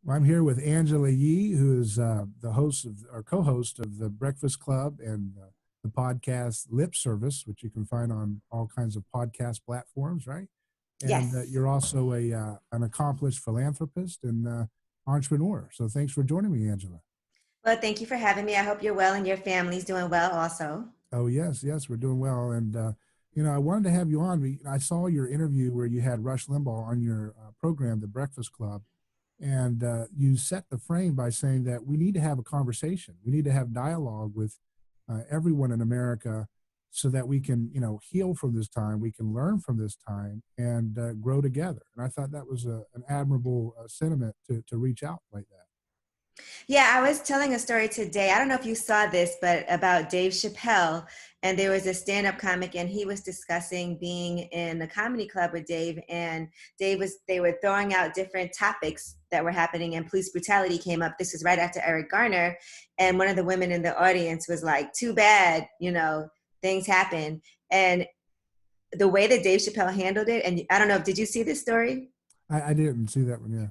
Well, I'm here with Angela Yee, who is the host of or co-host of the Breakfast Club and the podcast Lip Service, which you can find on all kinds of podcast platforms, right? And Yes. you're also a an accomplished philanthropist and entrepreneur. So thanks for joining me, Angela. Well, thank you for having me. I hope you're well and your family's doing well also. Oh yes, yes, we're doing well. And I wanted to have you on. I saw your interview where you had Rush Limbaugh on your program, The Breakfast Club. And you set the frame by saying that we need to have a conversation. We need to have dialogue with everyone in America so that we can, heal from this time. We can learn from this time and grow together. And I thought that was an admirable sentiment to reach out like that. Yeah, I was telling a story today. I don't know if you saw this, but about Dave Chappelle. And there was a stand-up comic, and he was discussing being in the comedy club with Dave. And they were throwing out different topics that were happening, and police brutality came up. This was right after Eric Garner. And one of the women in the audience was like, too bad, things happen. And the way that Dave Chappelle handled it, and I don't know, did you see this story? I didn't see that one. Yeah.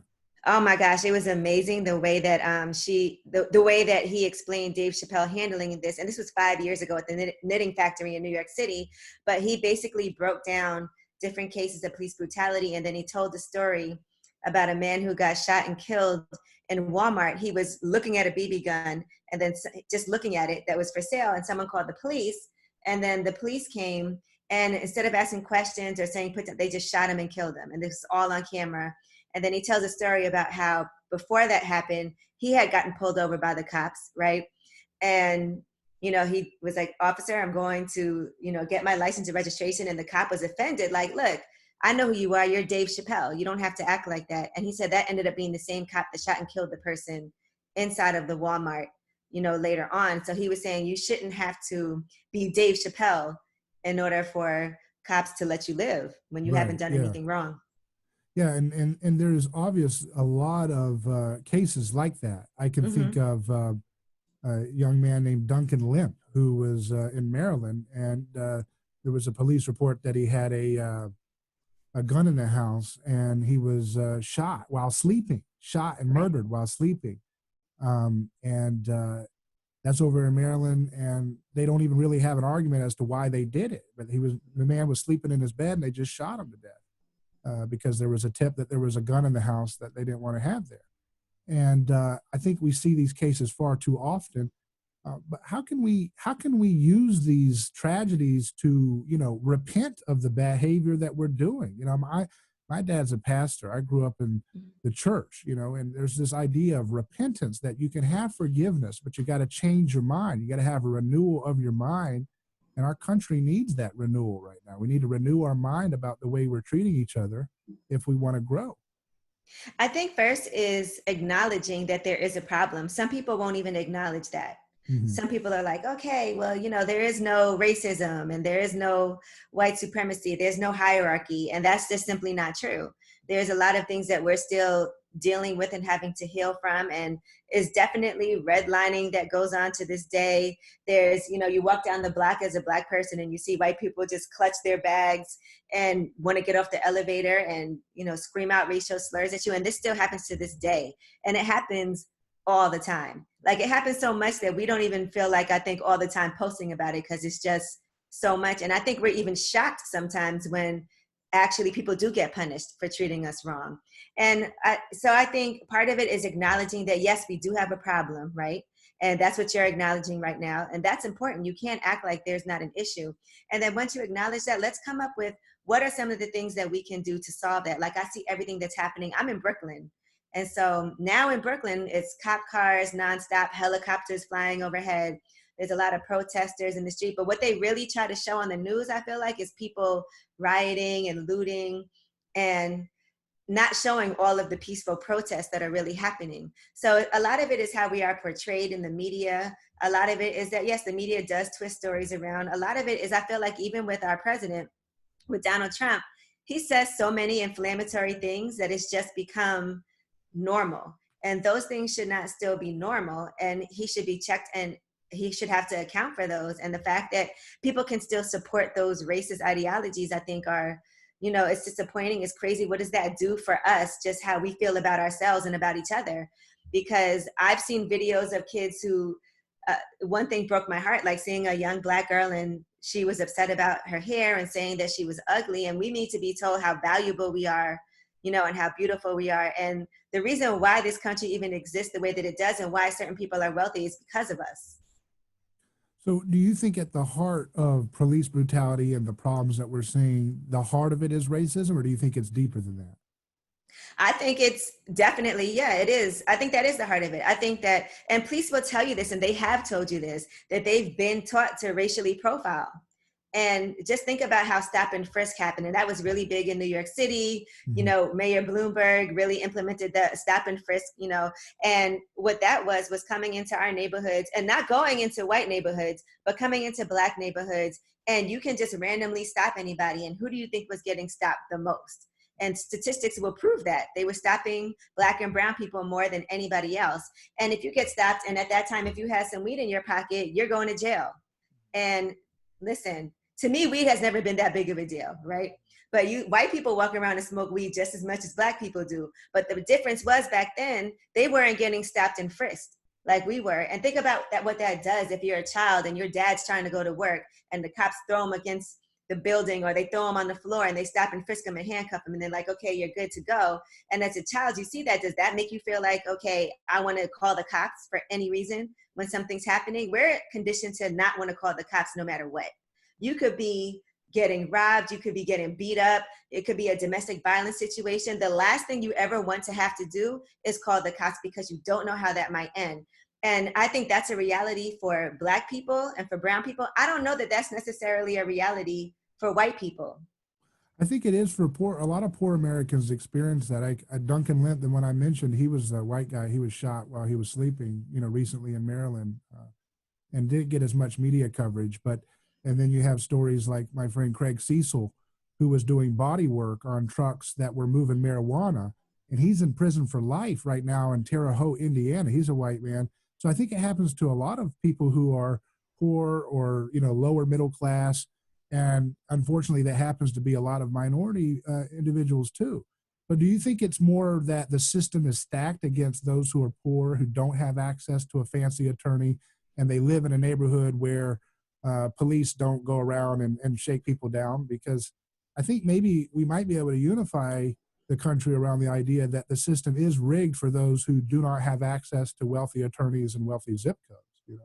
Oh my gosh, it was amazing the way that the way that he explained Dave Chappelle handling this. And this was 5 years ago at the Knitting Factory in New York City. But he basically broke down different cases of police brutality. And then he told the story about a man who got shot and killed in Walmart. He was looking at a BB gun and then just looking at it that was for sale. And someone called the police. And then the police came. And instead of asking questions or saying, they just shot him and killed him. And this is all on camera. And then he tells a story about how before that happened, he had gotten pulled over by the cops, right? And, he was like, officer, I'm going to, get my license and registration. And the cop was offended. Like, look, I know who you are. You're Dave Chappelle. You don't have to act like that. And he said that ended up being the same cop that shot and killed the person inside of the Walmart, later on. So he was saying you shouldn't have to be Dave Chappelle in order for cops to let you live when you haven't Right. done Yeah. anything wrong. Yeah, and there's obvious a lot of cases like that. I can think Mm-hmm. of a young man named Duncan Limp who was in Maryland, and there was a police report that he had a gun in the house, and he was shot while sleeping, shot and Right. murdered while sleeping, and that's over in Maryland, and they don't even really have an argument as to why they did it. But the man was sleeping in his bed, and they just shot him to death because there was a tip that there was a gun in the house that they didn't want to have there. And I think we see these cases far too often. But how can we use these tragedies to repent of the behavior that we're doing? My dad's a pastor. I grew up in the church, and there's this idea of repentance that you can have forgiveness, but you got to change your mind. You got to have a renewal of your mind. And our country needs that renewal right now. We need to renew our mind about the way we're treating each other if we want to grow. I think first is acknowledging that there is a problem. Some people won't even acknowledge that. Hmm. Some people are like, okay, well, there is no racism and there is no white supremacy. There's no hierarchy. And that's just simply not true. There's a lot of things that we're still dealing with and having to heal from. And is definitely redlining that goes on to this day. There's, you walk down the block as a Black person and you see white people just clutch their bags and want to get off the elevator and, scream out racial slurs at you. And this still happens to this day. And it happens all the time. Like it happens so much that we don't even feel like, I think, all the time posting about it because it's just so much. And I think we're even shocked sometimes when actually people do get punished for treating us wrong. And so I think part of it is acknowledging that, yes, we do have a problem, right? And that's what you're acknowledging right now. And that's important. You can't act like there's not an issue. And then once you acknowledge that, let's come up with what are some of the things that we can do to solve that. Like I see everything that's happening. I'm in Brooklyn. And so now in Brooklyn, it's cop cars nonstop, helicopters flying overhead. There's a lot of protesters in the street. But what they really try to show on the news, I feel like, is people rioting and looting and not showing all of the peaceful protests that are really happening. So a lot of it is how we are portrayed in the media. A lot of it is that, yes, the media does twist stories around. A lot of it is, I feel like, even with our president, with Donald Trump, he says so many inflammatory things that it's just become normal. And those things should not still be normal. And he should be checked and he should have to account for those. And the fact that people can still support those racist ideologies, I think, are You know, it's disappointing, it's crazy. What does that do for us, just how we feel about ourselves and about each other? Because I've seen videos of kids who, one thing broke my heart, like seeing a young Black girl and she was upset about her hair and saying that she was ugly. And we need to be told how valuable we are, you know, and how beautiful we are. And the reason why this country even exists the way that it does and why certain people are wealthy is because of us. So, do you think at the heart of police brutality and the problems that we're seeing, the heart of it is racism, or do you think it's deeper than that? I think it's definitely, yeah, it is. I think that is the heart of it. I think that, and police will tell you this, and they have told you this, that they've been taught to racially profile. And just think about how stop and frisk happened. And that was really big in New York City. You Mm-hmm. know, Mayor Bloomberg really implemented the stop and frisk, you know, and what that was coming into our neighborhoods and not going into white neighborhoods, but coming into Black neighborhoods. And you can just randomly stop anybody. And who do you think was getting stopped the most? And statistics will prove that they were stopping Black and brown people more than anybody else. And if you get stopped, and at that time, if you had some weed in your pocket, you're going to jail. And listen, to me, weed has never been that big of a deal, right? But you white people walk around and smoke weed just as much as Black people do. But the difference was back then, they weren't getting stopped and frisked like we were. And think about that, what that does if you're a child and your dad's trying to go to work and the cops throw him against the building or they throw him on the floor and they stop and frisk him and handcuff him and they're like, okay, you're good to go. And as a child, you see that, does that make you feel like, okay, I want to call the cops for any reason when something's happening? We're conditioned to not want to call the cops no matter what. You could be getting robbed, you could be getting beat up, it could be a domestic violence situation. The last thing you ever want to have to do is call the cops because you don't know how that might end. And I think that's a reality for Black people and for brown people. I don't know that that's necessarily a reality for white people. I think it is for poor. A lot of poor Americans experience that. Duncan Lent, the one I mentioned, he was a white guy. He was shot while he was sleeping, recently in Maryland, and didn't get as much media coverage. But and then you have stories like my friend Craig Cecil, who was doing body work on trucks that were moving marijuana, and he's in prison for life right now in Terre Haute, Indiana. He's a white man. So I think it happens to a lot of people who are poor or lower middle class, and unfortunately, that happens to be a lot of minority individuals too. But do you think it's more that the system is stacked against those who are poor, who don't have access to a fancy attorney, and they live in a neighborhood where police don't go around and shake people down? Because I think maybe we might be able to unify the country around the idea that the system is rigged for those who do not have access to wealthy attorneys and wealthy zip codes.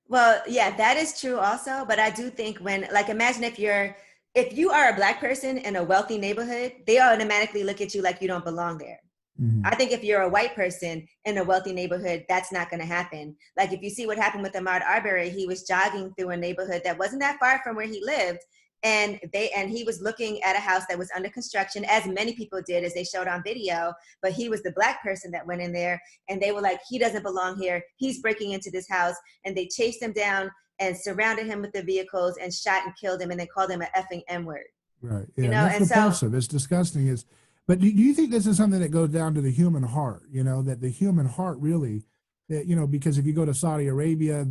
Well, yeah, that is true also. But I do think when, like, imagine if you are a Black person in a wealthy neighborhood, they automatically look at you like you don't belong there. Mm-hmm. I think if you're a white person in a wealthy neighborhood, that's not going to happen. Like if you see what happened with Ahmaud Arbery, he was jogging through a neighborhood that wasn't that far from where he lived. And he was looking at a house that was under construction, as many people did, as they showed on video. But he was the Black person that went in there, and they were like, he doesn't belong here. He's breaking into this house. And they chased him down and surrounded him with the vehicles and shot and killed him. And they called him an effing N-word. Right. You Yeah. And know, that's and so repulsive. It's disgusting. But do you think this is something that goes down to the human heart? That the human heart really, because if you go to Saudi Arabia,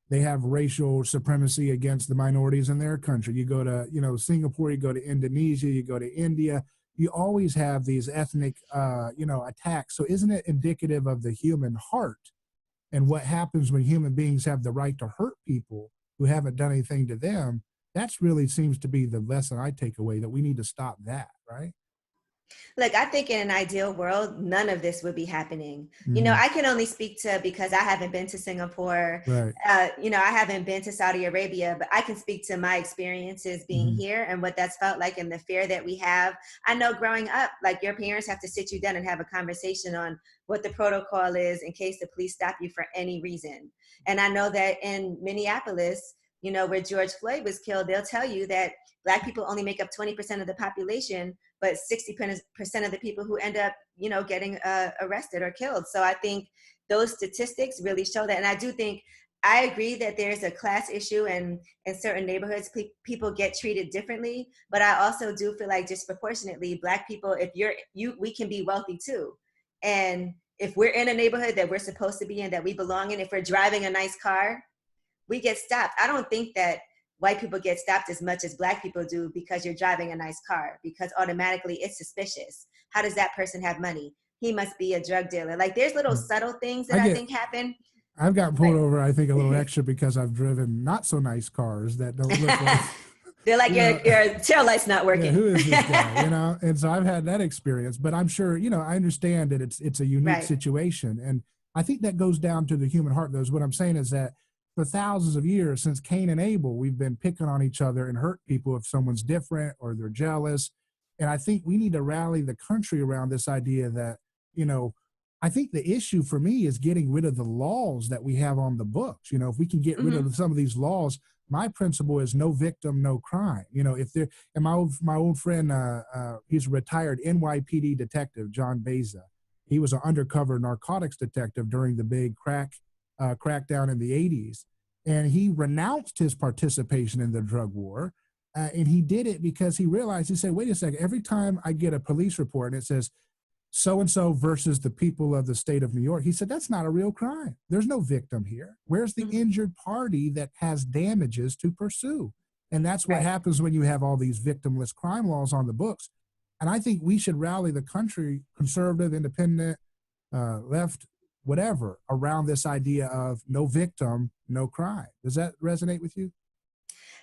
they have racial supremacy against the minorities in their country. You go to, Singapore, you go to Indonesia, you go to India, you always have these ethnic, attacks. So isn't it indicative of the human heart and what happens when human beings have the right to hurt people who haven't done anything to them? That's really seems to be the lesson I take away, that we need to stop that, right? look, I think in an ideal world, none of this would be happening. You know, Mm-hmm. I can only speak to, because I haven't been to Singapore, Right. you know, I haven't been to Saudi Arabia, but I can speak to my experiences being Mm-hmm. here and what that's felt like and the fear that we have. I know growing up, like your parents have to sit you down and have a conversation on what the protocol is in case the police stop you for any reason. And I know that in Minneapolis, you know, where George Floyd was killed, they'll tell you that Black people only make up 20% of the population, but 60% of the people who end up, you know, getting arrested or killed. So I think those statistics really show that. And I do think, I agree that there's a class issue, and in certain neighborhoods, people get treated differently. But I also do feel like disproportionately, Black people, if we can be wealthy too. And if we're in a neighborhood that we're supposed to be in, that we belong in, if we're driving a nice car, we get stopped. I don't think that white people get stopped as much as black people do because you're driving a nice car, because automatically it's suspicious. How does that person have money? He must be a drug dealer. Like there's little subtle things that I I get think happen. I've gotten pulled But over, I think, a little extra because I've driven not so nice cars that don't look like, they're like you know, your tail light's not yeah, working. who is this guy? And so I've had that experience, but I'm sure, I understand that it's a unique Right. situation. And I think that goes down to the human heart, though. What I'm saying is that for thousands of years, since Cain and Abel, we've been picking on each other and hurt people if someone's different or they're jealous. And I think we need to rally the country around this idea that, you know, I think the issue for me is getting rid of the laws that we have on the books. If we can get rid of some of these laws, my principle is no victim, no crime. If there, and my old friend, he's a retired NYPD detective, John Beza. He was an undercover narcotics detective during the big crackdown in the 80s. And he renounced his participation in the drug war. And he did it because he realized, he said, wait a second, every time I get a police report and it says, so-and-so versus the people of the state of New York. He said, that's not a real crime. There's no victim here. Where's the injured party that has damages to pursue? And that's what happens when you have all these victimless crime laws on the books. And I think we should rally the country, conservative, independent, left, whatever, around this idea of no victim, no crime. Does that resonate with you?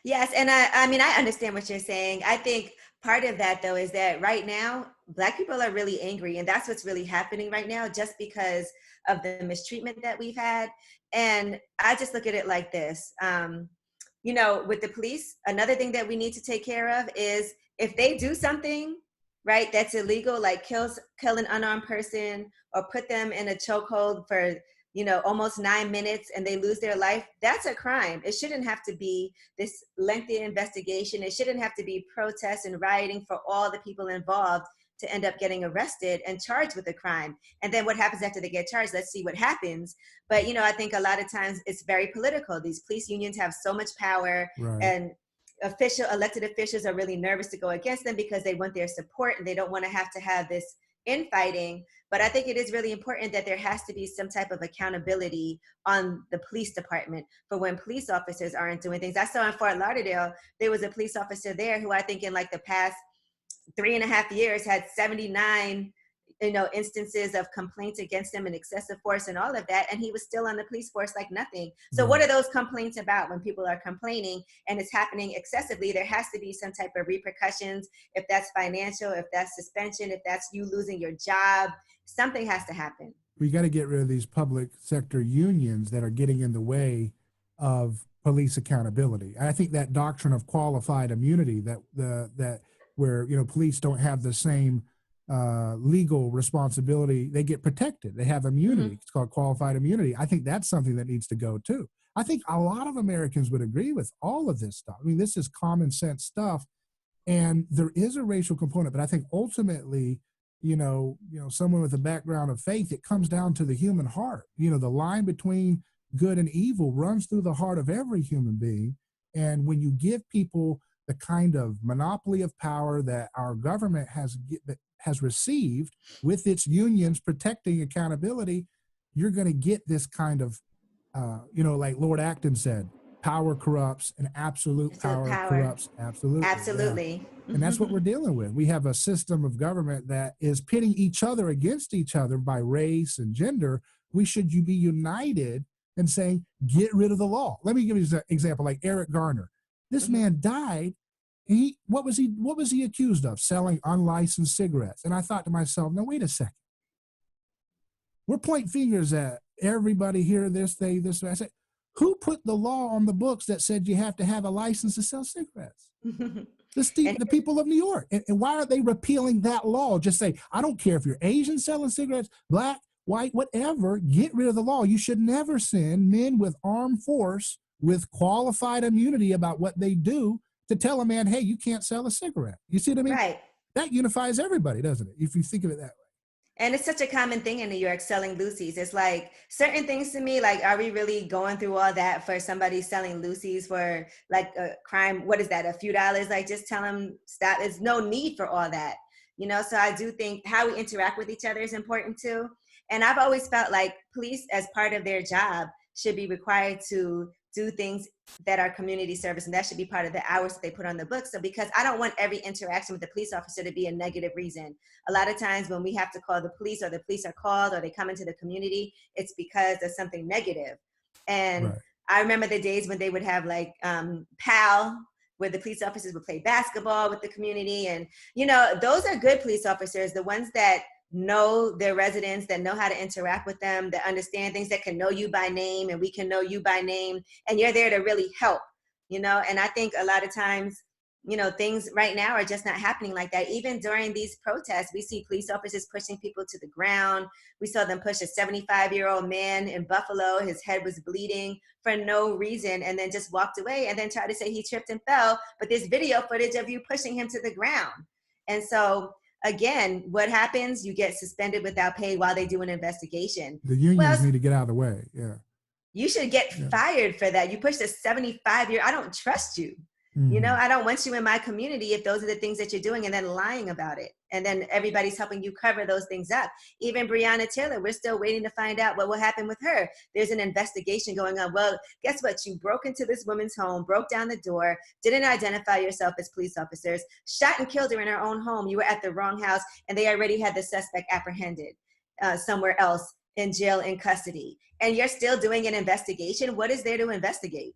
Yes, and I mean, I understand what you're saying. I think part of that, though, is that right now, Black people are really angry, and that's what's really happening right now, just because of the mistreatment that we've had. And I just look at it like this. With the police, another thing that we need to take care of is if they do something, right, that's illegal, like kill an unarmed person or put them in a chokehold for almost 9 minutes and they lose their life, that's a crime. It shouldn't have to be this lengthy investigation. It shouldn't have to be protests and rioting for all the people involved to end up getting arrested and charged with a crime. And then what happens after they get charged? Let's see what happens. But, I think a lot of times it's very political. These police unions have so much power, and elected officials are really nervous to go against them because they want their support and they don't want to have this infighting. But I think it is really important that there has to be some type of accountability on the police department for when police officers aren't doing things. I saw in Fort Lauderdale, there was a police officer there who I think in like the past 3.5 years had 79 instances of complaints against him and excessive force and all of that, and he was still on the police force like nothing. So what are those complaints about? When people are complaining and it's happening excessively, there has to be some type of repercussions. If that's financial, if that's suspension, if that's you losing your job, something has to happen. We got to get rid of these public sector unions that are getting in the way of police accountability. And I think that doctrine of qualified immunity, that where police don't have the same legal responsibility, they get protected, they have immunity. It's called qualified immunity. I think that's something that needs to go too. I think a lot of Americans would agree with all of this stuff. I mean, this is common sense stuff, and there is a racial component, but I think ultimately, someone with a background of faith, it comes down to the human heart. The line between good and evil runs through the heart of every human being. And when you give people the kind of monopoly of power that our government has received with its unions protecting accountability, you're going to get this kind of, like Lord Acton said, power corrupts and absolute power corrupts absolutely. Absolutely. Yeah. And that's what we're dealing with. We have a system of government that is pitting each other against each other by race and gender. We should be united and saying, get rid of the law. Let me give you an example, like Eric Garner. This man died. What was he accused of? Selling unlicensed cigarettes. And I thought to myself, no, wait a second. We're pointing fingers at everybody here, this. I said, who put the law on the books that said you have to have a license to sell cigarettes? The people of New York. And why are they repealing that law? Just say, I don't care if you're Asian selling cigarettes, black, white, whatever, get rid of the law. You should never send men with armed force with qualified immunity about what they do to tell a man, hey, you can't sell a cigarette. You see what I mean? Right. That unifies everybody, doesn't it? If you think of it that way. And it's such a common thing in New York, selling loosies. It's like certain things to me, like, are we really going through all that for somebody selling loosies for like a crime? What is that, a few dollars? Like, just tell them stop. There's no need for all that. So I do think how we interact with each other is important too. And I've always felt like police, as part of their job, should be required to do things that are community service, and that should be part of the hours that they put on the books. So because I don't want every interaction with the police officer to be a negative reason. A lot of times when we have to call the police, or the police are called, or they come into the community, it's because of something negative. And Right. I remember the days when they would have like PAL, where the police officers would play basketball with the community. And, you know, those are good police officers, the ones that know their residents, that know how to interact with them, that understand things, that can know you by name and we can know you by name. And you're there to really help, you know? And I think a lot of times, you know, things right now are just not happening like that. Even during these protests, we see police officers pushing people to the ground. We saw them push a 75-year-old man in Buffalo. His head was bleeding for no reason, and then just walked away, and then tried to say he tripped and fell. But there's video footage of you pushing him to the ground. And so again, what happens? You get suspended without pay while they do an investigation. The Well, unions need to get out of the way. Yeah. you should get Yeah. fired for that. You pushed a 75-year, I don't trust you. You know, I don't want you in my community if those are the things that you're doing, and then lying about it. And then everybody's helping you cover those things up. Even Breonna Taylor, we're still waiting to find out what will happen with her. There's an investigation going on. Well, guess what? You broke into this woman's home, broke down the door, didn't identify yourself as police officers, shot and killed her in her own home. You were at the wrong house, and they already had the suspect apprehended somewhere else in jail, in custody. And you're still doing an investigation. What is there to investigate?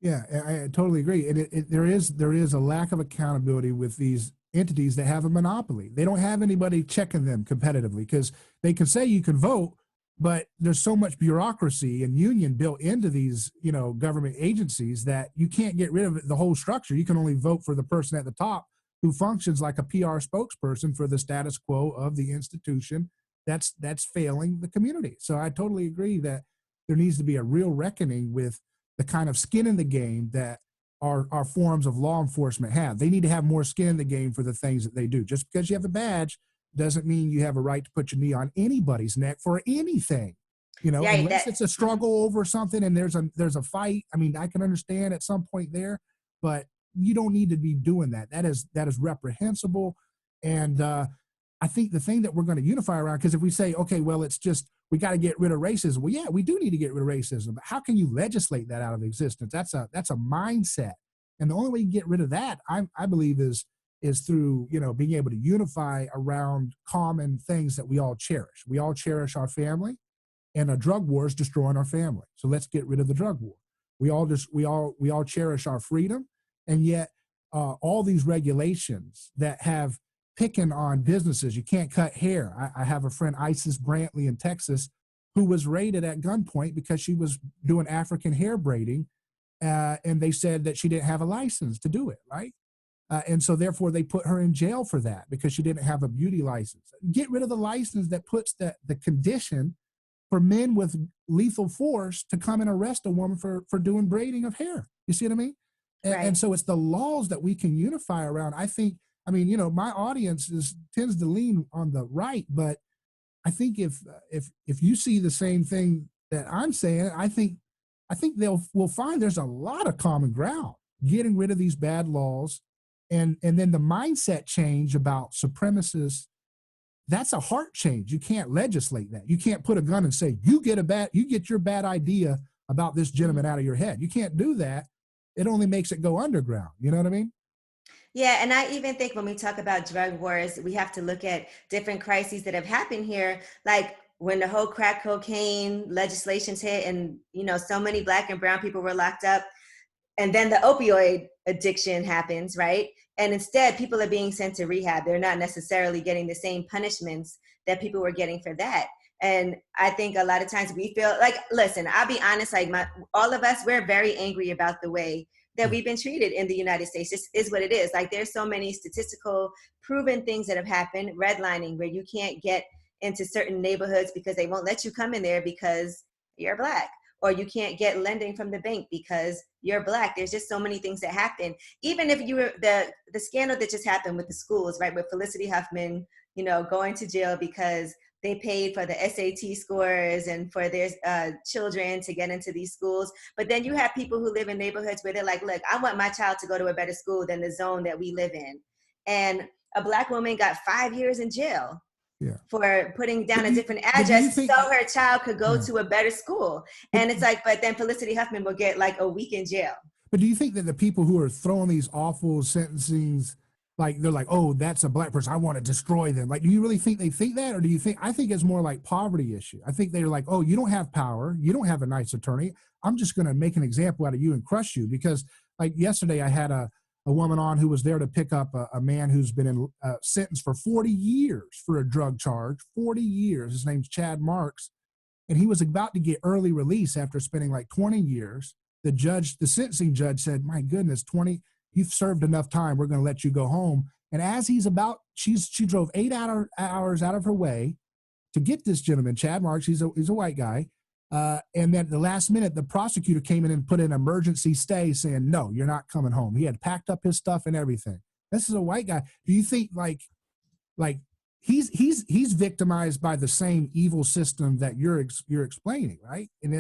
Yeah, I totally agree. And there is a lack of accountability with these entities that have a monopoly. They don't have anybody checking them competitively, because they can say you can vote, but there's so much bureaucracy and union built into these, you know, government agencies, that you can't get rid of the whole structure. You can only vote for the person at the top who functions like a PR spokesperson for the status quo of the institution that's failing the community. So I totally agree that there needs to be a real reckoning with the kind of skin in the game that our forms of law enforcement have. They need to have more skin in the game for the things that they do. Just because you have a badge doesn't mean you have a right to put your knee on anybody's neck for anything. You know, Yeah, unless that, it's a struggle over something and there's a fight. I mean, I can understand at some point there, but you don't need to be doing that. That is reprehensible. And I think the thing that we're going to unify around, because if we say, okay, well, it's just, we got to get rid of racism. Well, yeah, we do need to get rid of racism, but how can you legislate that out of existence? That's a mindset. And the only way you get rid of that, I believe, is through, you know, being able to unify around common things that we all cherish. We all cherish our family, and a drug war is destroying our family. So let's get rid of the drug war. We all cherish our freedom, and yet all these regulations that have picking on businesses. You can't cut hair. I have a friend, Isis Brantley in Texas, who was raided at gunpoint because she was doing African hair braiding, and they said that she didn't have a license to do it, right? And so therefore they put her in jail for that, because she didn't have a beauty license. Get rid of the license that puts the condition for men with lethal force to come and arrest a woman for doing braiding of hair. You see what I mean? right. And so it's the laws that we can unify around. I mean, you know, my audience tends to lean on the right, but I think if you see the same thing that I'm saying, I think we'll find there's a lot of common ground getting rid of these bad laws, and then the mindset change about supremacists. That's a heart change. You can't legislate that. You can't put a gun and say you get your bad idea about this gentleman out of your head. You can't do that. It only makes it go underground. You know what I mean? Yeah, and I even think when we talk about drug wars, we have to look at different crises that have happened here, like when the whole crack cocaine legislations hit, and you know, so many Black and brown people were locked up, and then the opioid addiction happens, right? And instead, people are being sent to rehab. They're not necessarily getting the same punishments that people were getting for that. And I think a lot of times we feel like, listen, I'll be honest, like all of us, we're very angry about the way that we've been treated in the United States. This is what it is. Like, there's so many statistical proven things that have happened. Redlining, where you can't get into certain neighborhoods because they won't let you come in there because you're Black, or you can't get lending from the bank because you're Black. There's just so many things that happen. Even if you were the scandal that just happened with the schools, right? With Felicity Huffman, you know, going to jail because they paid for the SAT scores and for their children to get into these schools. But then you have people who live in neighborhoods where they're like, look, I want my child to go to a better school than the zone that we live in. And a Black woman got 5 years in jail Yeah. for putting down a different but do you address think, so her child could go yeah. to a better school. And it's like, but then Felicity Huffman will get like a week in jail. But do you think that the people who are throwing these awful sentencings, like they're like, oh, that's a black person, I want to destroy them. Like, do you really think they think that? Or do you think, I think it's more like poverty issue. I think they're like, oh, you don't have power. You don't have a nice attorney. I'm just going to make an example out of you and crush you. Because like yesterday I had a woman on who was there to pick up a man who's been in sentenced for 40 years for a drug charge, 40 years. His name's Chad Marks. And he was about to get early release after spending like 20 years. The sentencing judge said, my goodness, 20, you've served enough time. We're going to let you go home. And as he's about, she drove 8 hours out of her way to get this gentleman, Chad Marks. He's a white guy. And then at the last minute, the prosecutor came in and put an emergency stay saying, no, you're not coming home. He had packed up his stuff and everything. This is a white guy. Do you think like he's victimized by the same evil system that you're explaining, right? And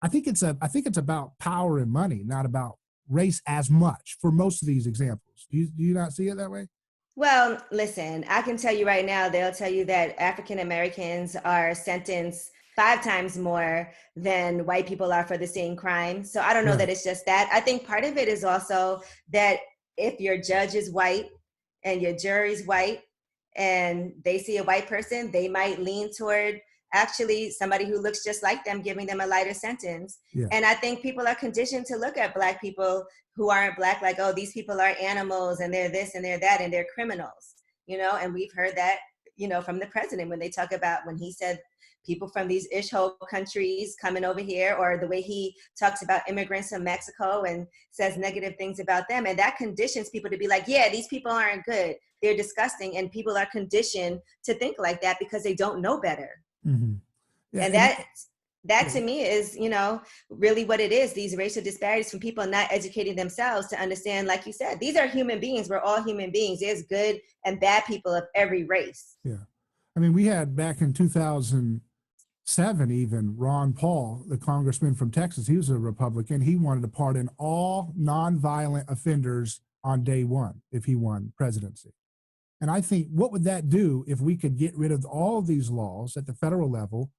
I think it's about power and money, not about race as much for most of these examples. Do you not see it that way? Well, listen, I can tell you right now, they'll tell you that African Americans are sentenced 5 times more than white people are for the same crime. So I don't know Right. that it's just that. I think part of it is also that if your judge is white and your jury's white and they see a white person, they might lean toward actually somebody who looks just like them, giving them a lighter sentence. Yeah. And I think people are conditioned to look at Black people who aren't Black like, oh, these people are animals and they're this and they're that and they're criminals, and we've heard that, from the president when they talk about when he said people from these ishhole countries coming over here, or the way he talks about immigrants from Mexico and says negative things about them. And that conditions people to be like, yeah, these people aren't good. They're disgusting. And people are conditioned to think like that because they don't know better. Mm-hmm. Yeah, And that to me is, really what it is. These racial disparities from people not educating themselves to understand, like you said, these are human beings. We're all human beings. There's good and bad people of every race. Yeah. I mean, we had back in 2007, even Ron Paul, the congressman from Texas, he was a Republican. He wanted to pardon all nonviolent offenders on day one if he won presidency. And I think, what would that do if we could get rid of all of these laws at the federal level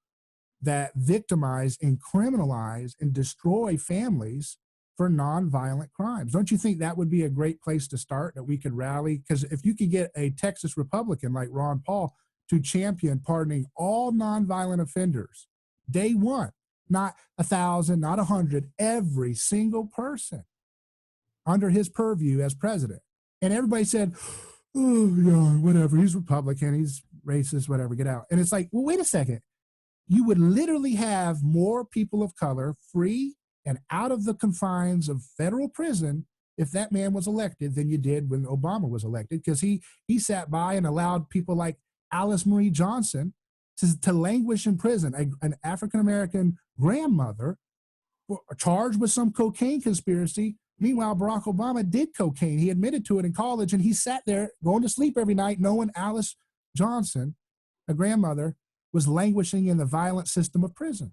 that victimize and criminalize and destroy families for nonviolent crimes? Don't you think that would be a great place to start, that we could rally? Because if you could get a Texas Republican like Ron Paul to champion pardoning all nonviolent offenders day one, not 1,000, not 100, every single person under his purview as president. And everybody said, oh, yeah, whatever, he's Republican, he's racist, whatever, get out. And it's like, well, wait a second. You would literally have more people of color free and out of the confines of federal prison if that man was elected than you did when Obama was elected, because he sat by and allowed people like Alice Marie Johnson to languish in prison, an African-American grandmother charged with some cocaine conspiracy. Meanwhile, Barack Obama did cocaine. He admitted to it in college, and he sat there going to sleep every night knowing Alice Johnson, a grandmother, was languishing in the violent system of prison.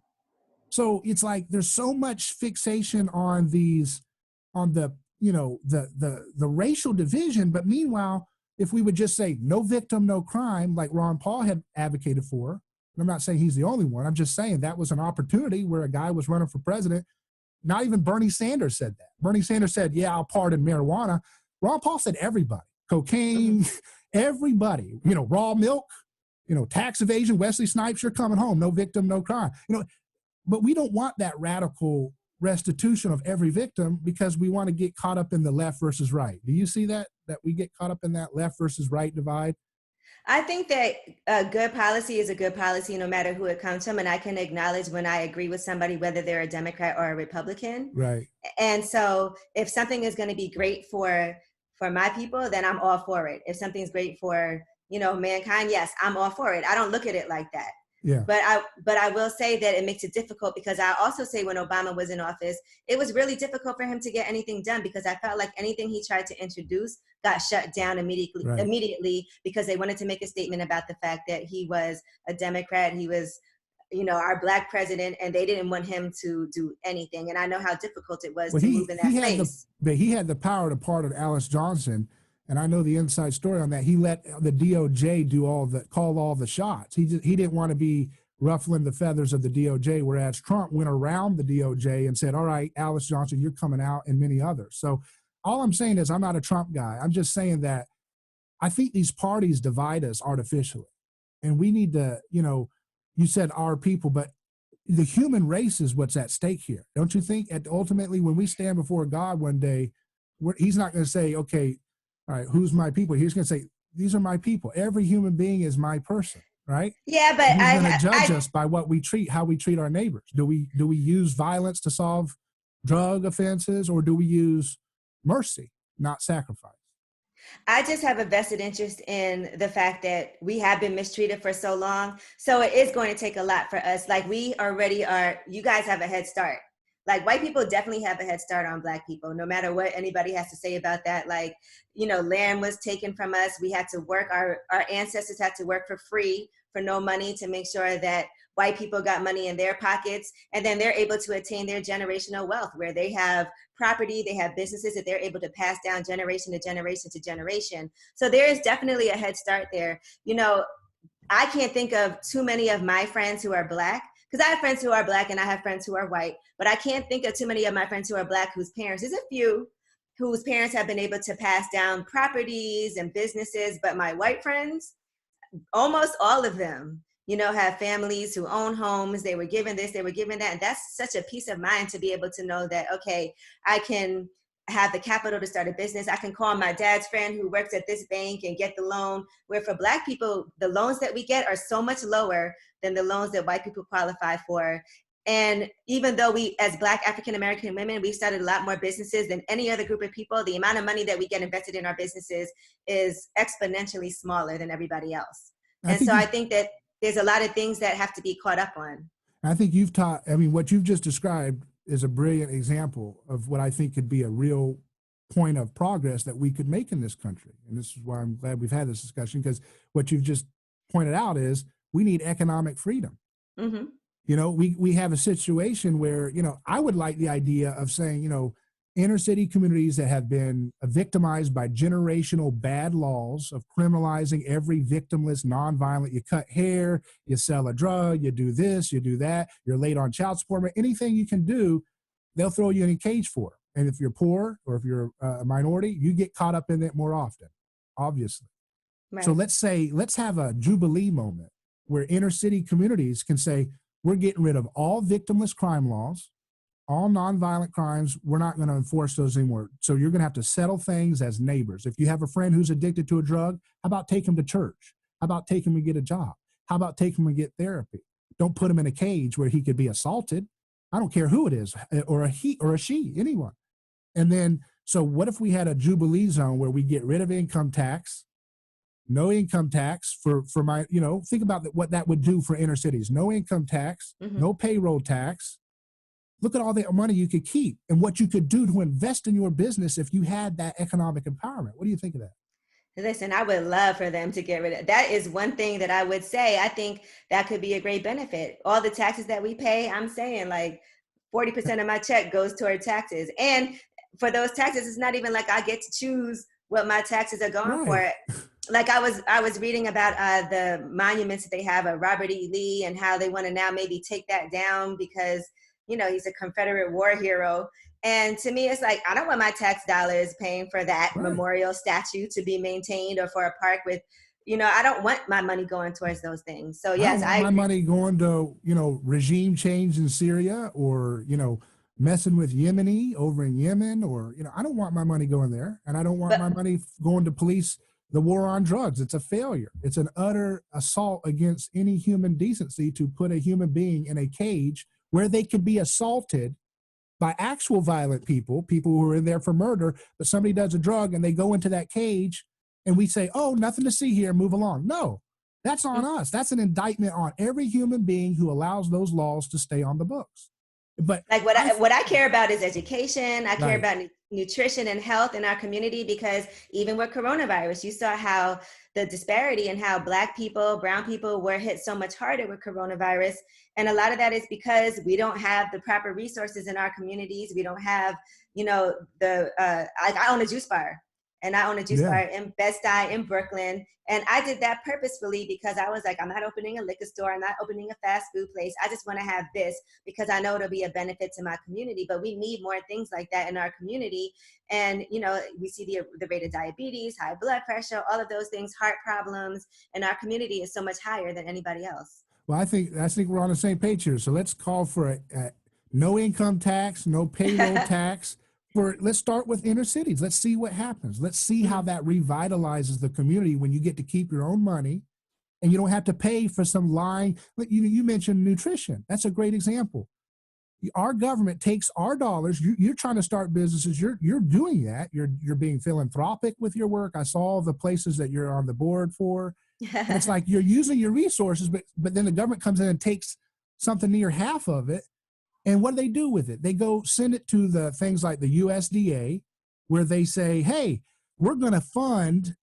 So it's like there's so much fixation on the racial division, but meanwhile, if we would just say no victim, no crime, like Ron Paul had advocated for, and I'm not saying he's the only one, I'm just saying that was an opportunity where a guy was running for president. Not even Bernie Sanders said that. Bernie Sanders said, yeah, I'll pardon marijuana. Ron Paul said everybody, cocaine, everybody, raw milk, tax evasion, Wesley Snipes, you're coming home, no victim, no crime. But we don't want that radical restitution of every victim because we want to get caught up in the left versus right. Do you see that we get caught up in that left versus right divide? I think that a good policy is a good policy no matter who it comes from. And I can acknowledge when I agree with somebody, whether they're a Democrat or a Republican. Right. And so if something is going to be great for my people, then I'm all for it. If something's great for, mankind, yes, I'm all for it. I don't look at it like that. Yeah. But I will say that it makes it difficult because I also say when Obama was in office, it was really difficult for him to get anything done because I felt like anything he tried to introduce got shut down immediately because they wanted to make a statement about the fact that he was a Democrat. He was, our Black president, and they didn't want him to do anything. And I know how difficult it was to move in that space. But he had the power to pardon Alice Johnson. and I know the inside story on that. He let the DOJ call all the shots. He didn't want to be ruffling the feathers of the DOJ, whereas Trump went around the DOJ and said, all right, Alice Johnson, you're coming out, and many others. So all I'm saying is I'm not a Trump guy. I'm just saying that I think these parties divide us artificially. And we need to, you said our people, but the human race is what's at stake here. Don't you think? Ultimately, when we stand before God one day, he's not going to say, okay, all right, who's my people? He's going to say, these are my people. Every human being is my person, right? Yeah, but And he's going to judge us by how we treat our neighbors. Do we use violence to solve drug offenses, or do we use mercy, not sacrifice? I just have a vested interest in the fact that we have been mistreated for so long. So it is going to take a lot for us. Like, we already are, you guys have a head start. Like, white people definitely have a head start on Black people, no matter what anybody has to say about that. Like, land was taken from us. We had to work, our ancestors had to work for free, for no money, to make sure that white people got money in their pockets. And then they're able to attain their generational wealth, where they have property, they have businesses that they're able to pass down generation to generation to generation. So there is definitely a head start there. I can't think of too many of my friends who are Black, because I have friends who are Black and I have friends who are white, but I can't think of too many of my friends who are Black whose parents, there's a few whose parents have been able to pass down properties and businesses, but my white friends, almost all of them, have families who own homes. They were given this, they were given that. And that's such a peace of mind to be able to know that, okay, I can have the capital to start a business. I can call my dad's friend who works at this bank and get the loan. Where for Black people, the loans that we get are so much lower than the loans that white people qualify for. And even though we, as Black African-American women, we started a lot more businesses than any other group of people, the amount of money that we get invested in our businesses is exponentially smaller than everybody else. And so I think that there's a lot of things that have to be caught up on. I think what you've just described is a brilliant example of what I think could be a real point of progress that we could make in this country. And this is why I'm glad we've had this discussion, because what you've just pointed out is we need economic freedom. Mm-hmm. We have a situation where, I would like the idea of saying, inner city communities that have been victimized by generational bad laws of criminalizing every victimless, nonviolent, you cut hair, you sell a drug, you do this, you do that, you're late on child support, anything you can do, they'll throw you in a cage for. And if you're poor or if you're a minority, you get caught up in it more often, obviously. Right. So let's have a Jubilee moment where inner city communities can say, we're getting rid of all victimless crime laws, all nonviolent crimes. We're not going to enforce those anymore. So you're going to have to settle things as neighbors. If you have a friend who's addicted to a drug, how about take him to church? How about take him and get a job? How about take him and get therapy? Don't put him in a cage where he could be assaulted. I don't care who it is, or a he or a she, anyone. And then, so what if we had a Jubilee zone where we get rid of income tax, no income tax for my, think about what that would do for inner cities. No income tax, mm-hmm. No payroll tax. Look at all the money you could keep and what you could do to invest in your business if you had that economic empowerment. What do you think of that? Listen, I would love for them to get rid of that. Is one thing that I would say. I think that could be a great benefit. All the taxes that we pay, I'm saying like 40% of my check goes toward taxes. And for those taxes, it's not even like I get to choose what my taxes are going right. for. Like I was reading about the monuments that they have of Robert E. Lee and how they want to now maybe take that down because, he's a Confederate war hero. And to me, it's like, I don't want my tax dollars paying for that right. memorial statue to be maintained or for a park with, I don't want my money going towards those things. So yes, I don't want my money going to, regime change in Syria or, messing with Yemeni over in Yemen or, I don't want my money going there. And I don't want my money going to police the war on drugs. It's a failure. It's an utter assault against any human decency to put a human being in a cage where they could be assaulted by actual violent people who are in there for murder, but somebody does a drug and they go into that cage and we say, oh, nothing to see here, move along. No, that's on us. That's an indictment on every human being who allows those laws to stay on the books. But like what I care about is education. I care about nutrition and health in our community, because even with coronavirus, you saw how the disparity and how Black people, brown people were hit so much harder with coronavirus. And a lot of that is because we don't have the proper resources in our communities. We don't have, I own a juice bar. and I own a juice Yeah. bar in Bed-Stuy in Brooklyn. And I did that purposefully because I was like, I'm not opening a liquor store. I'm not opening a fast food place. I just want to have this because I know it'll be a benefit to my community. But we need more things like that in our community. And, you know, we see the rate of diabetes, high blood pressure, all of those things, heart problems, and our community is so much higher than anybody else. Well, I think we're on the same page here. So let's call for a no income tax, no payroll tax. Let's start with inner cities. Let's see what happens. Let's see how that revitalizes the community when you get to keep your own money and you don't have to pay for some lying. You mentioned nutrition. That's a great example. Our government takes our dollars. You're trying to start businesses. You're doing that. You're being philanthropic with your work. I saw the places that you're on the board for. And it's like you're using your resources, but then the government comes in and takes something near half of it. And what do they do with it? They go send it to the things like the USDA, where they say, hey, we're going to fund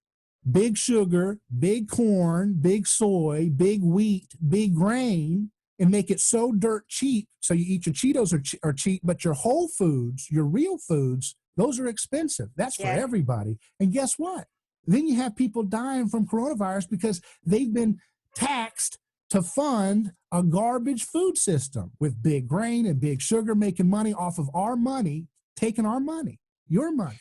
big sugar, big corn, big soy, big wheat, big grain, and make it so dirt cheap. So you eat your Cheetos are cheap, but your whole foods, your real foods, those are expensive. That's for Yeah. everybody. And guess what? Then you have people dying from coronavirus because they've been taxed to fund a garbage food system with big grain and big sugar, making money off of our money, taking our money, your money.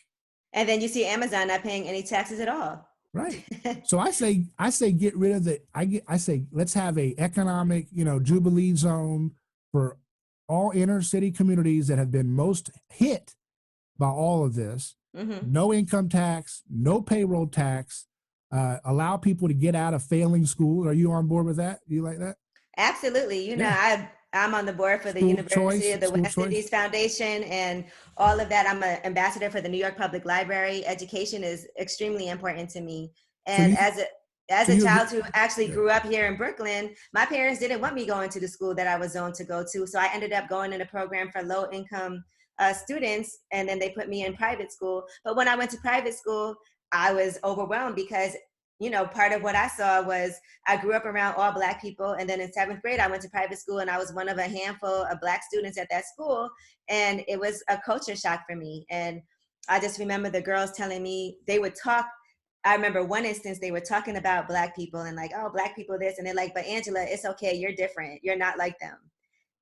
And then you see Amazon not paying any taxes at all. Right. So I say get rid of the I say let's have a economic, jubilee zone for all inner city communities that have been most hit by all of this. Mm-hmm. No income tax, no payroll tax, allow people to get out of failing school. Are you on board with that? Do you like that? Absolutely. You know, Yeah. I'm on the board for the School University choice, of the school West choice. Indies Foundation and all of that. I'm an ambassador for the New York Public Library. Education is extremely important to me. So And you, as so a you agree, child who actually yeah. grew up here in Brooklyn, my parents didn't want me going to the school that I was zoned to go to. So I ended up going in a program for low income students, and then they put me in private school. But when I went to private school, I was overwhelmed because, you know, part of what I saw was I grew up around all Black people. And then in seventh grade, I went to private school and I was one of a handful of Black students at that school. And it was a culture shock for me. And I just remember the girls telling me they would talk. I remember one instance they were talking about Black people and like, oh, Black people this. And they're like, but Angela, it's okay. You're different. You're not like them.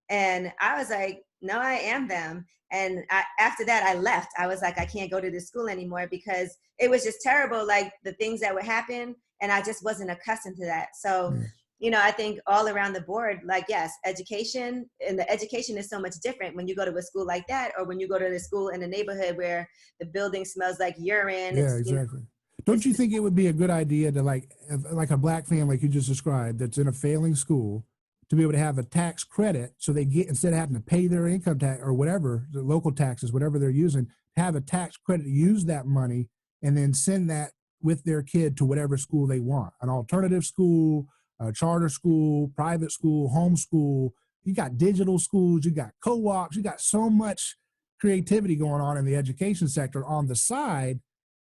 And I was like, no, I am them. And after that, I left. I was like, I can't go to this school anymore because it was just terrible, like the things that would happen. And I just wasn't accustomed to that. So, you know, I think all around the board, like, yes, education, and the education is so much different when you go to a school like that or when you go to the school in a neighborhood where the building smells like urine. Yeah, It's, you know, exactly. Don't you think it would be a good idea to like a Black family like you just described that's in a failing school to be able to have a tax credit so they get, instead of having to pay their income tax or whatever, the local taxes, whatever they're using, have a tax credit to use that money and then send that with their kid to whatever school they want, an alternative school, a charter school, private school, homeschool. You got digital schools, you got co-ops, you got so much creativity going on in the education sector on the side.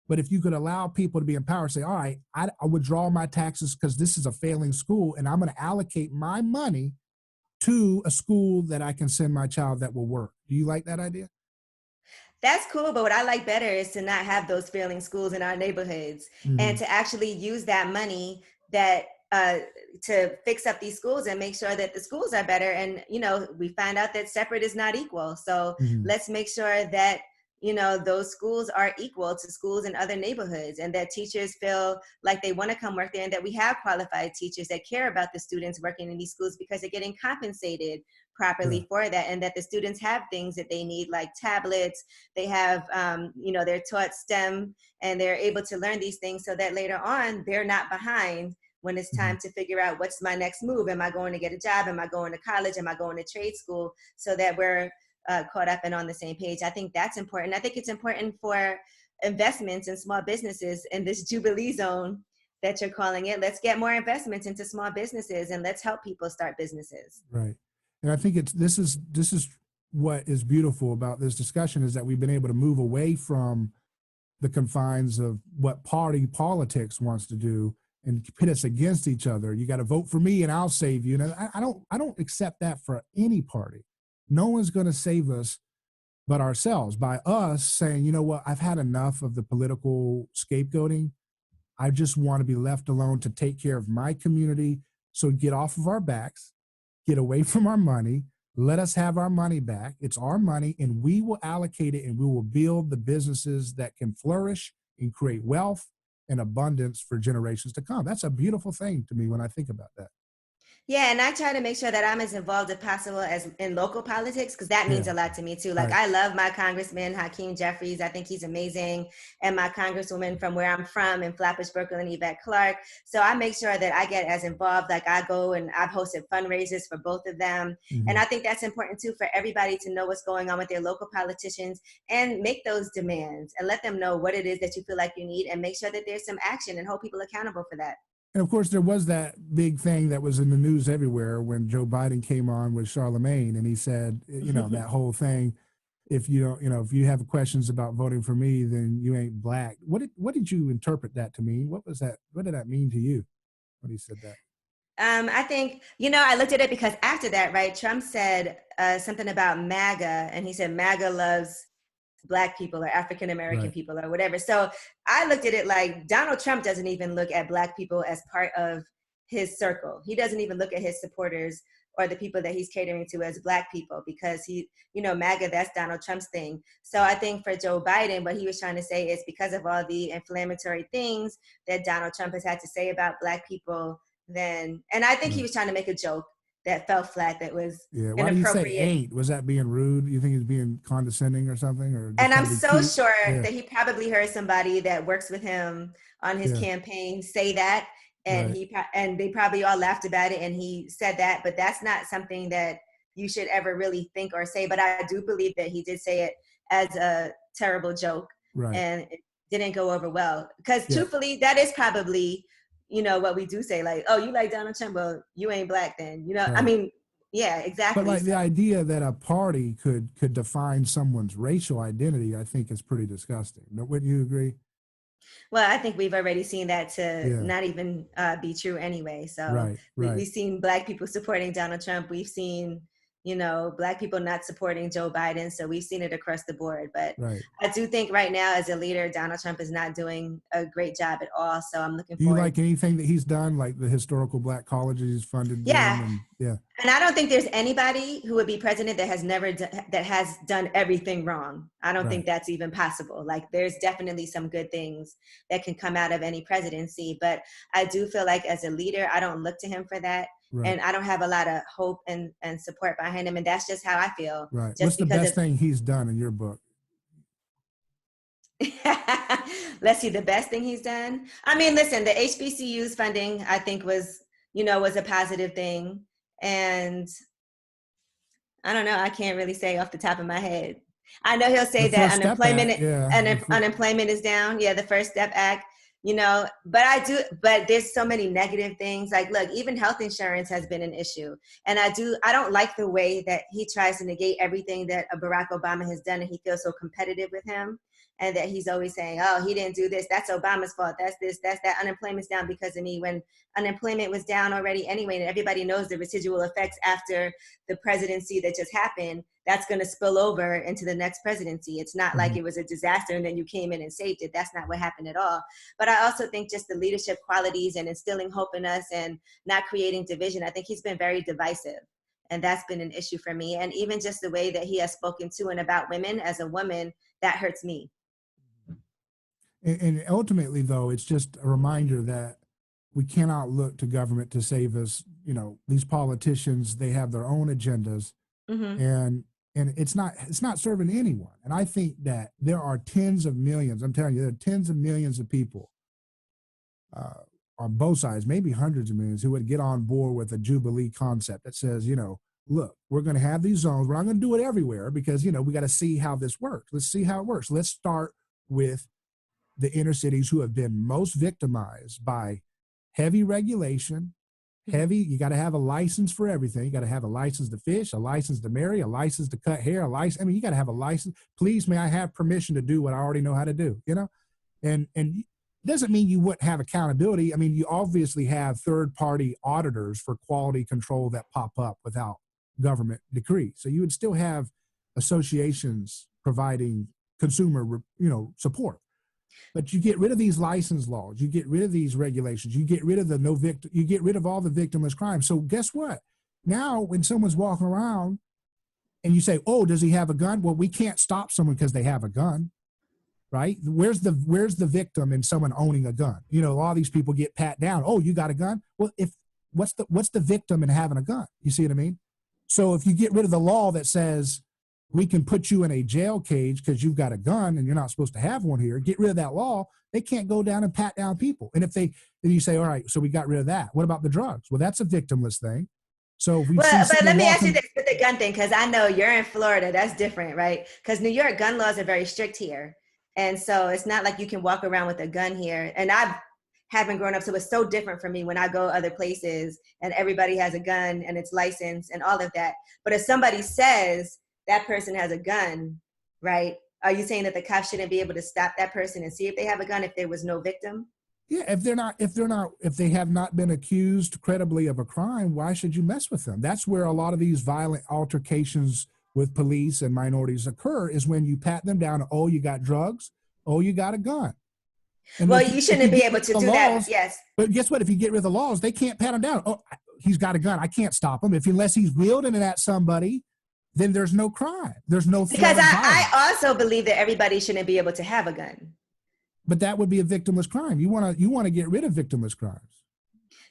But if you could allow people to be empowered, say, all right, I withdraw my taxes because this is a failing school and I'm going to allocate my money to a school that I can send my child that will work. Do you like that idea? That's cool, but what I like better is to not have those failing schools in our neighborhoods and to actually use that money that to fix up these schools and make sure that the schools are better. And, you know, we find out that separate is not equal. So let's make sure that, you know, those schools are equal to schools in other neighborhoods and that teachers feel like they want to come work there and that we have qualified teachers that care about the students working in these schools because they're getting compensated properly for that, and that the students have things that they need like tablets, they have, you know, they're taught STEM and they're able to learn these things so that later on they're not behind when it's time to figure out what's my next move. Am I going to get a job? Am I going to college? Am I going to trade school? So that we're caught up and on the same page. I think that's important. I think it's important for investments in small businesses in this Jubilee zone that you're calling it. Let's get more investments into small businesses and let's help people start businesses. Right. And I think this is what is beautiful about this discussion is that we've been able to move away from the confines of what party politics wants to do and pit us against each other. You got to vote for me and I'll save you. And I don't accept that for any party. No one's going to save us but ourselves, by us saying, you know what, I've had enough of the political scapegoating. I just want to be left alone to take care of my community. So get off of our backs, get away from our money, let us have our money back. It's our money, and we will allocate it, and we will build the businesses that can flourish and create wealth and abundance for generations to come. That's a beautiful thing to me when I think about that. Yeah, and I try to make sure that I'm as involved as possible as in local politics, because that means Yeah, a lot to me too. Like right. I love my Congressman Hakeem Jeffries. I think he's amazing. And my Congresswoman from where I'm from in Flatbush, Brooklyn, Yvette Clarke. So I make sure that I get as involved. Like I go and I've hosted fundraisers for both of them. And Mm-hmm. I think that's important too for everybody to know what's going on with their local politicians and make those demands and let them know what it is that you feel like you need and make sure that there's some action and hold people accountable for that. And of course, there was that big thing that was in the news everywhere when Joe Biden came on with Charlemagne, and he said, you know, that whole thing. If you don't, you know, if you have questions about voting for me, then you ain't black. What did you interpret that to mean? What was that? What did that mean to you when he said that? I think, I looked at it because after that, right, Trump said something about MAGA, and he said MAGA loves Black people or African American Right. people or whatever. So I looked at it like Donald Trump doesn't even look at Black people as part of his circle. He doesn't even look at his supporters or the people that he's catering to as Black people because MAGA, that's Donald Trump's thing. So I think for Joe Biden, what he was trying to say is because of all the inflammatory things that Donald Trump has had to say about Black people, and I think he Right. was trying to make a joke that fell flat, that was Yeah. Why do you say inappropriate. ain't? Was that being rude? You think he's being condescending or something, or just And trying I'm to be so cute? sure Yeah. that he probably heard somebody that works with him on his Yeah. campaign say that, and Right. and they probably all laughed about it, and he said that. But that's not something that you should ever really think or say. But I do believe that he did say it as a terrible joke, Right. and it didn't go over well. Because Yeah. truthfully, that is probably what we do say, like, "Oh, you like Donald Trump? Well, you ain't Black then." I Right. mean, yeah, But exactly. like the So idea that a party could define someone's racial identity, I think is pretty disgusting. Wouldn't you agree? well, I think we've already seen that to Yeah. not even be true anyway. So Right. we've Right. seen Black people supporting Donald Trump. We've seen, Black people not supporting Joe Biden. So we've seen it across the board. But Right. I do think right now, as a leader, Donald Trump is not doing a great job at all. So I'm looking Do you forward. like anything that he's done, like the historical Black colleges he's funded them, Yeah, and yeah, and I don't think there's anybody who would be president that has never that has done everything wrong. I don't think right, that's even possible. Like there's definitely some good things that can come out of any presidency, but I do feel like as a leader, I don't look to him for that. right, And I don't have a lot of hope and support behind him. And that's just how I feel. right. What's Just the because best of thing he's done in your book? let's see, the best thing he's done. I mean, listen, the HBCU's funding, I think was a positive thing. And I don't know. I can't really say off the top of my head. I know he'll The say that First Step Act, yeah. unemployment is down. Yeah, the First Step Act. But But there's so many negative things. Like, look, even health insurance has been an issue, and I don't like the way that he tries to negate everything that Barack Obama has done, and he feels so competitive with him, and that he's always saying, "Oh, he didn't do this. That's Obama's fault. That's this. That's that. Unemployment's down because of me." When unemployment was down already anyway, and everybody knows the residual effects after the presidency that just happened, that's going to spill over into the next presidency. It's not like Mhm. it was a disaster and then you came in and saved it. That's not what happened at all. But I also think just the leadership qualities and instilling hope in us and not creating division, I think he's been very divisive. And that's been an issue for me. And even just the way that he has spoken to and about women as a woman, that hurts me. And ultimately, though, it's just a reminder that we cannot look to government to save us. You know, these politicians, they have their own agendas, Mm-hmm. and it's not serving anyone. And I think that there are tens of millions. I'm telling you, there are tens of millions of people uh, on both sides, maybe hundreds of millions, who would get on board with a Jubilee concept that says, look, we're going to have these zones. We're not going to do it everywhere because, we got to see how this works. Let's see how it works. Let's start with the inner cities who have been most victimized by heavy regulation. You got to have a license for everything. You got to have a license to fish, a license to marry, a license to cut hair, you got to have a license. Please, may I have permission to do what I already know how to do, and doesn't mean you wouldn't have accountability. I mean, you obviously have third party auditors for quality control that pop up without government decree. So you would still have associations providing consumer, support. But you get rid of these license laws, you get rid of these regulations, you get rid of you get rid of all the victimless crime. So guess what? Now, when someone's walking around and you say, "Oh, does he have a gun?" Well, we can't stop someone because they have a gun, right? Where's the victim in someone owning a gun? A lot of these people get pat down. Oh, you got a gun? Well, what's the victim in having a gun? You see what I mean? So if you get rid of the law that says we can put you in a jail cage because you've got a gun and you're not supposed to have one here, get rid of that law, they can't go down and pat down people. And then you say, all right, so we got rid of that. What about the drugs? Well, that's a victimless thing. So if we but let me ask you this with the gun thing, because I know you're in Florida. That's different, right? Because New York gun laws are very strict here. And so it's not like you can walk around with a gun here. And I haven't grown up, so it's so different for me when I go other places and everybody has a gun and it's licensed and all of that. But if somebody says that person has a gun, right? Are you saying that the cops shouldn't be able to stop that person and see if they have a gun if there was no victim? Yeah, if they have not been accused credibly of a crime, why should you mess with them? That's where a lot of these violent altercations with police and minorities occur, is when you pat them down. Oh, you got drugs. Oh, you got a gun. And well, you shouldn't be able to do that. Yes. But guess what? If you get rid of the laws, they can't pat him down. Oh, he's got a gun. I can't stop him. Unless he's wielding it at somebody, then there's no crime. There's no threat. Because I also believe that everybody shouldn't be able to have a gun. But that would be a victimless crime. You want to get rid of victimless crimes.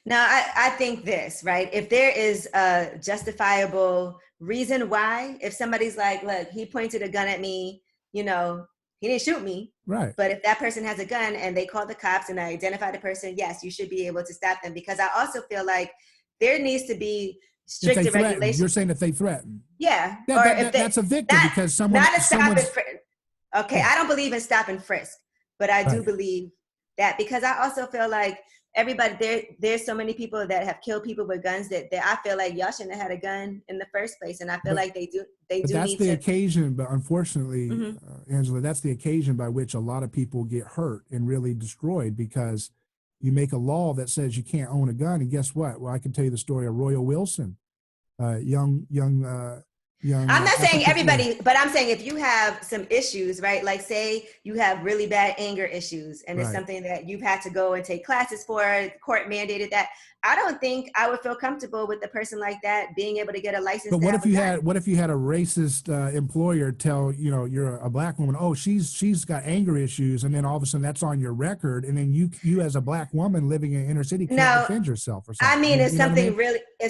Now, I think this, right? If there is a justifiable reason why, if somebody's like, look, he pointed a gun at me, he didn't shoot me. Right. But if that person has a gun and they call the cops and I identify the person, yes, you should be able to stop them. Because I also feel like there needs to be stricter regulations. You're saying if they threaten. Yeah. That's a victim because someone. Not a stop and frisk. Okay, yeah. I don't believe in stop and frisk, but I do believe that, because I also feel like there's so many people that have killed people with guns that I feel like y'all shouldn't have had a gun in the first place, and I feel like they do. That's the occasion, but unfortunately, Angela, that's the occasion by which a lot of people get hurt and really destroyed, because you make a law that says you can't own a gun, and guess what? Well, I can tell you the story of Royal Wilson, young. I'm not saying everybody, but I'm saying if you have some issues, right? Like say you have really bad anger issues and it's something that you've had to go and take classes for, court mandated that. I don't think I would feel comfortable with a person like that being able to get a license. But what if you had a racist employer tell, you're a black woman, oh, she's got anger issues, and then all of a sudden that's on your record, and then you as a black woman living in inner city can't defend yourself or something. I mean, if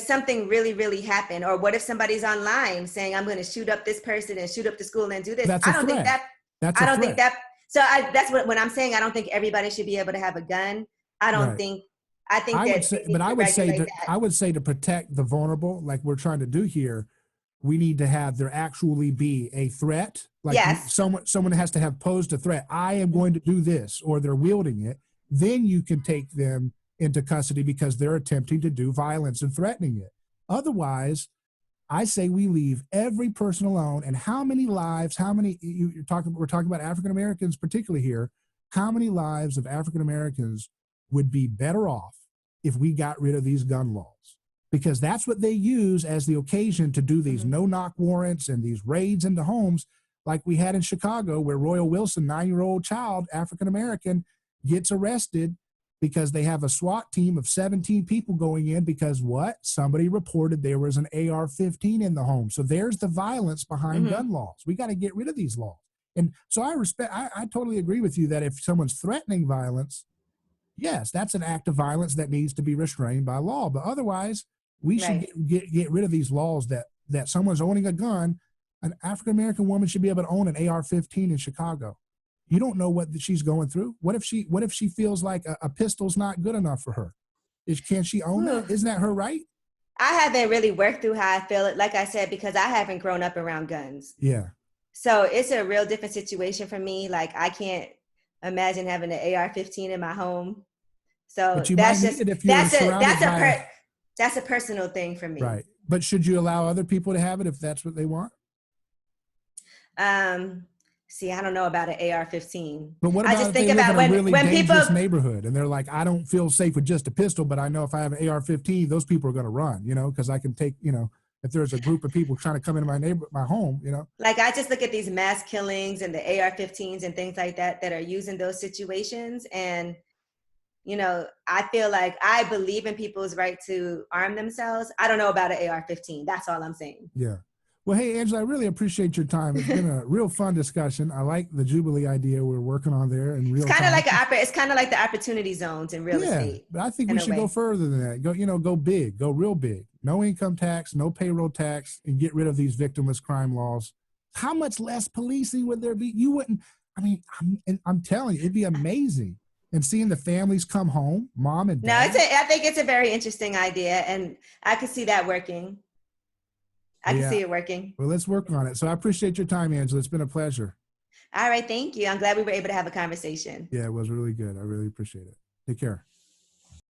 something really, really happened, or what if somebody's online saying, I'm going to shoot up this person and shoot up the school and do this? That's a threat. So that's what I'm saying. I don't think everybody should be able to have a gun. I would say to protect the vulnerable, like we're trying to do here, we need to have there actually be a threat. Like someone has to have posed a threat. I am going to do this, or they're wielding it. Then you can take them into custody because they're attempting to do violence and threatening it. Otherwise, I say we leave every person alone. And how many lives, we're talking about African Americans particularly here, how many lives of African Americans would be better off if we got rid of these gun laws? Because that's what they use as the occasion to do these no-knock warrants and these raids into homes like we had in Chicago, where Royal Wilson, 9-year-old child, African-American, gets arrested because they have a SWAT team of 17 people going in because somebody reported there was an AR-15 in the home. So there's the violence behind gun laws. We got to get rid of these laws. And so I totally agree with you that if someone's threatening violence, yes, that's an act of violence that needs to be restrained by law. But otherwise, we should get rid of these laws that someone's owning a gun. An African-American woman should be able to own an AR-15 in Chicago. You don't know what she's going through. What if she feels like a pistol's not good enough for her? Can she own that? Isn't that her right? I haven't really worked through how I feel it, like I said, because I haven't grown up around guns. Yeah. So it's a real different situation for me. Like I can't imagine having an AR-15 in my home. So that's a personal thing for me. Right. But should you allow other people to have it if that's what they want? See, I don't know about an AR-15. But what about if they live in a really dangerous neighborhood and they're like, I don't feel safe with just a pistol, but I know if I have an AR-15, those people are going to run, because I can take, if there's a group of people trying to come into my home, you know. Like, I just look at these mass killings and the AR-15s and things like that that are used in those situations. And, you know, I feel like I believe in people's right to arm themselves. I don't know about an AR-15. That's all I'm saying. Yeah. Well, hey, Angela, I really appreciate your time. It's been a real fun discussion. I like the Jubilee idea we're working on there in real time. It's kind of like the opportunity zones in real estate. But I think we should go further than that. Go big, go real big. No income tax, no payroll tax, and get rid of these victimless crime laws. How much less policing would there be? You wouldn't. I mean, I'm telling you, it'd be amazing. And seeing the families come home, mom and dad. No, I think it's a very interesting idea, and I could see that working. I can see it working. Well, let's work on it. So I appreciate your time, Angela. It's been a pleasure. All right. Thank you. I'm glad we were able to have a conversation. Yeah, it was really good. I really appreciate it. Take care.